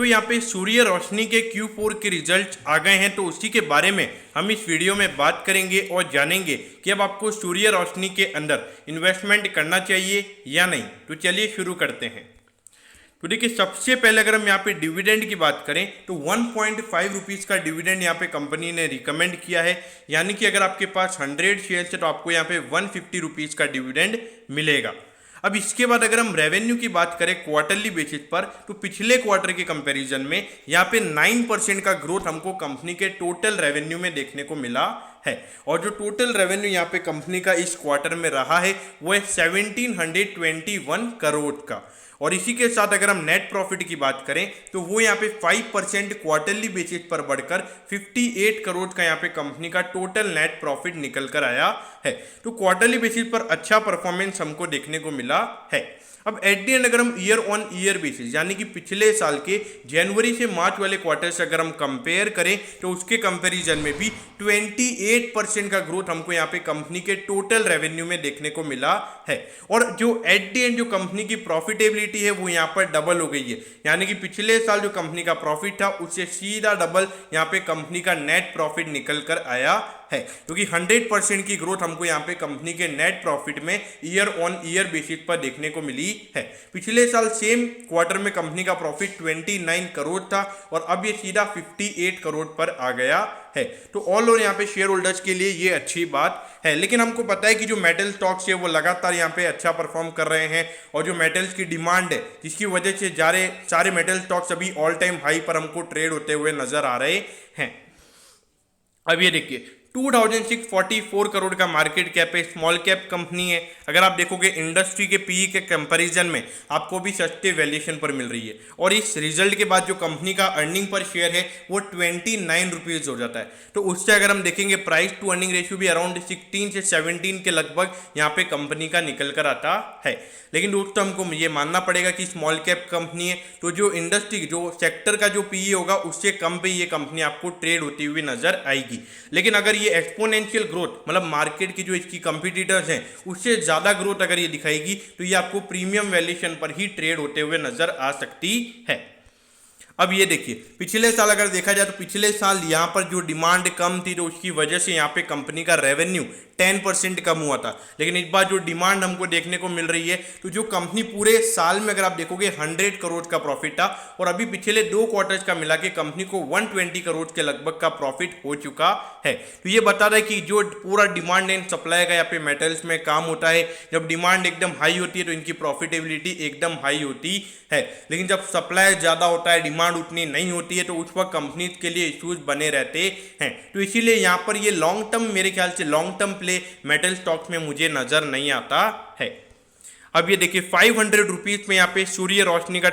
दोस्तों यहाँ पे सूर्य रोशनी के Q4 के रिजल्ट आ गए हैं, तो उसी के बारे में हम इस वीडियो में बात करेंगे और जानेंगे कि अब आपको सूर्य रोशनी के अंदर इन्वेस्टमेंट करना चाहिए या नहीं। तो चलिए शुरू करते हैं। तो देखिए, सबसे पहले अगर हम यहाँ पे डिविडेंड की बात करें तो 1.5 रुपीज़ का डिविडेंड यहाँ पे कंपनी ने रिकमेंड किया है, यानी कि अगर आपके पास 100 शेयर्स है तो आपको यहाँ पे 150 रुपीज़ का डिविडेंड मिलेगा। अब इसके बाद अगर हम रेवेन्यू की बात करें क्वार्टरली बेसिस पर, तो पिछले क्वार्टर के कंपैरिजन में यहाँ पे 9% का ग्रोथ हमको कंपनी के टोटल रेवेन्यू में देखने को मिला है। और जो टोटल रेवेन्यू यहाँ पे कंपनी का इस क्वार्टर में रहा है वो है 1721 करोड़ का। और इसी के साथ अगर हम नेट प्रॉफिट की बात करें तो वो यहाँ पे 5% क्वार्टरली बेसिस पर बढ़कर 58 करोड़ का यहाँ पे कंपनी का टोटल नेट प्रॉफिट निकल कर आया है। तो क्वार्टरली बेसिस पर अच्छा परफॉर्मेंस हमको देखने को मिला है। अब एट दी एंड अगर हम ईयर ऑन ईयर बेसिस यानी कि पिछले साल के जनवरी से मार्च वाले क्वार्टर से अगर हम कंपेयर करें तो उसके कंपैरिजन में भी 28% का ग्रोथ हमको यहाँ पे कंपनी के टोटल रेवेन्यू में देखने को मिला है। और जो एट दी एंड जो कंपनी की प्रॉफिटेबिलिटी है वो यहाँ पर डबल हो गई है, यानी कि पिछले साल जो कंपनी का प्रॉफिट था उससे सीधा डबल यहाँ पे कंपनी का नेट प्रॉफिट निकल कर आया है, क्योंकि 100% की ग्रोथ हमको यहाँ पे कंपनी के नेट प्रॉफिट में ईयर ऑन ईयर बेसिस पर देखने को मिली है। पिछले साल सेम क्वार्टर में कंपनी का प्रॉफिट 29 करोड़ था और अब ये सीधा 58 करोड़ पर आ गया है। तो ऑल ओवर यहाँ पे शेयर होल्डर्स के लिए ये अच्छी बात है। लेकिन हमको पता है कि जो मेटल स्टॉक्स है वो लगातार यहाँ पे अच्छा परफॉर्म कर रहे हैं और जो मेटल्स की डिमांड है जिसकी वजह से सारे मेटल स्टॉक्स अभी ऑल टाइम हाई पर हमको ट्रेड होते हुए नजर आ रहे हैं। अब ये देखिए, 2644 करोड़ का मार्केट कैप है, स्मॉल कैप कंपनी है। अगर आप देखोगे इंडस्ट्री के पीई के कंपैरिजन में आपको भी सस्ते वैल्यूएशन पर मिल रही है। और इस रिजल्ट के बाद जो कंपनी का अर्निंग पर शेयर है वो 29 रुपीज़ हो जाता है। तो उससे अगर हम देखेंगे प्राइस टू अर्निंग रेशियो भी अराउंड 16 से 17 के लगभग यहाँ पे कंपनी का निकल कर आता है। लेकिन दोस्तों हमको ये मानना पड़ेगा कि स्मॉल कैप कंपनी है तो जो इंडस्ट्री जो सेक्टर का जो पीई होगा उससे कम पे ये कंपनी आपको ट्रेड होती हुई नजर आएगी। लेकिन अगर ये एक्सपोनेंशियल ग्रोथ मतलब मार्केट की जो इसकी कंपटीटर्स हैं उससे ज़्यादा ग्रोथ अगर ये दिखाएगी तो ये आपको प्रीमियम वैल्यूएशन पर ही ट्रेड होते हुए नजर आ सकती है। अब ये देखिए, पिछले साल अगर देखा जाए तो पिछले साल यहाँ पर जो डिमांड कम थी तो उसकी वजह से यहाँ पे कंपनी का रेवेन्यू 10% कम हुआ था। लेकिन इस बार जो डिमांड हमको देखने को मिल रही है तो जो कंपनी पूरे साल में अगर आप देखोगे 100 करोड़ का प्रॉफिट था और अभी पिछले 2 क्वार्टर्स का मिला के कंपनी को 120 करोड़ के लगभग का प्रॉफिट हो चुका है। तो ये बता रहा है कि जो पूरा डिमांड एंड सप्लाई का यहाँ पे मेटल्स में काम होता है, जब डिमांड एकदम हाई होती है तो इनकी प्रॉफिटेबिलिटी एकदम हाई होती है। लेकिन जब सप्लाई ज़्यादा होता है, डिमांड उतनी नहीं होती है तो उस वक्त कंपनीज के लिए इश्यूज बने रहते हैं। तो इसीलिए यहाँ पर ये लॉन्ग टर्म, मेरे ख्याल से long term play metal stocks में मुझे नजर नहीं आता है। अब ये देखिए, 500 रुपीज़ में यहाँ पे सूर्य रोशनी का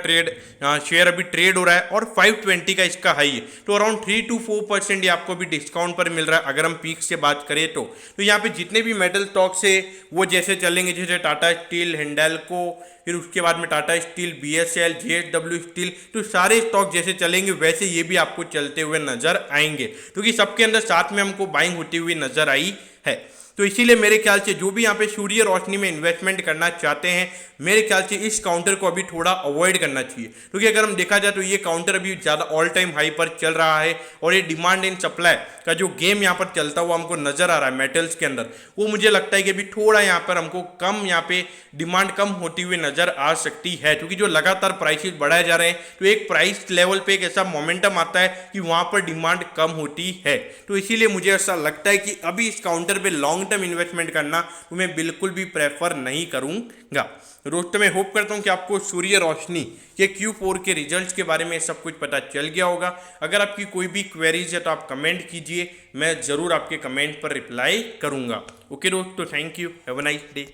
शेयर अभी ट्रेड हो रहा है और 520 का इसका हाई है। तो अराउंड 3 to 4% ये आपको भी डिस्काउंट पर मिल रहा है अगर हम पीक से बात करें तो यहाँ पे जितने भी मेटल स्टॉक्स है वो जैसे चलेंगे, जैसे टाटा स्टील, हिंडाल्को, फिर उसके बाद में Tata steel, BSL, JSW steel, तो सारे स्टॉक जैसे चलेंगे वैसे ये भी आपको चलते हुए नजर आएंगे, क्योंकि सबके अंदर साथ में हमको बाइंग होती हुई नजर आई है। तो इसीलिए मेरे ख्याल से जो भी यहाँ पे सूर्य रोशनी में इन्वेस्टमेंट करना चाहते हैं, मेरे ख्याल से इस काउंटर को अभी थोड़ा अवॉइड करना चाहिए, क्योंकि अगर हम देखा जाए तो ये काउंटर अभी ज़्यादा ऑल टाइम हाई पर चल रहा है और ये डिमांड एंड सप्लाई का जो गेम यहाँ पर चलता हुआ हमको नजर आ रहा है मेटल्स के अंदर, वो मुझे लगता है कि अभी थोड़ा यहाँ पर हमको कम यहाँ पे डिमांड कम होती हुई नजर आ सकती है। क्योंकि जो लगातार प्राइसेस बढ़ाए जा रहे हैं तो एक प्राइस लेवल पे एक ऐसा मोमेंटम आता है कि वहाँ पर डिमांड कम होती है। तो इसीलिए मुझे ऐसा लगता है कि अभी इस काउंटर पे लॉन्ग टर्म इन्वेस्टमेंट करना तो मैं बिल्कुल भी प्रेफर नहीं करूँगा। दोस्तों मैं होप करता हूँ कि आपको सूर्य रोशनी के Q4 के रिजल्ट्स के बारे में सब कुछ पता चल गया होगा। अगर आपकी कोई भी क्वेरीज है तो आप कमेंट कीजिए, मैं ज़रूर आपके कमेंट पर रिप्लाई करूँगा। ओके दोस्तों, thank you, have a nice day.